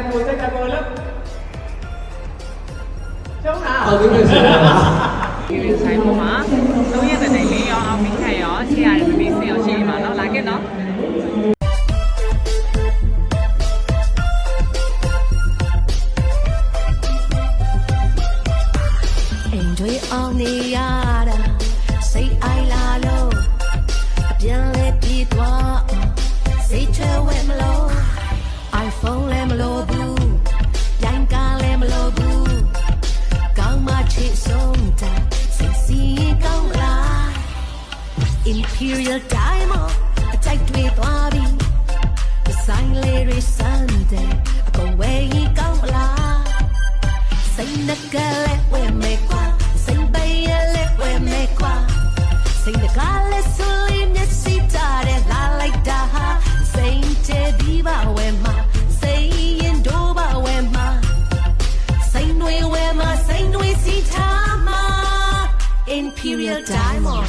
ကိုစိတ်ကကိုလို့ကျုံးတာ ဟုတ်ပြီဆိုတော့ ဒီဆိုင်ပေါ်မှာ3ရက်တည်းလေးရောအောင်မိခိုင်ရောရှေ့ရတယ်မမေးစရောရှေ့မှာနော်လာခဲ့နော် Enjoy all the yada say I la lo အပြန်လဲပြေးသွားစိတ်ချဝဲမလို့ iPhone လဲမလို့ဘူးရိုင်းကားလဲမလို့ဘူးကောင်းမှချစ်ဆုံးတာစိတ်စီကောင်းလား Imperial Diamond အကြိုက်တွေသွားပြီ Design Lady Sunday အကုန်ဝဲရင်ကောင်းလားစိတ်နှကလေးဝဲမဲကွာစိတ်ပေးရလေးဝဲမဲကွာစိတ်နှကလေးဆူလီမျက်စိတာတဲ့လာလိုက်တာဟာစိတ်တဲ့ဒီပါဝဲမှာစိတ်ရင်တို့ပါဝဲမှာစိတ်တွေဝဲမှာစိတ်တွေစီထားမှာ Imperial Diamond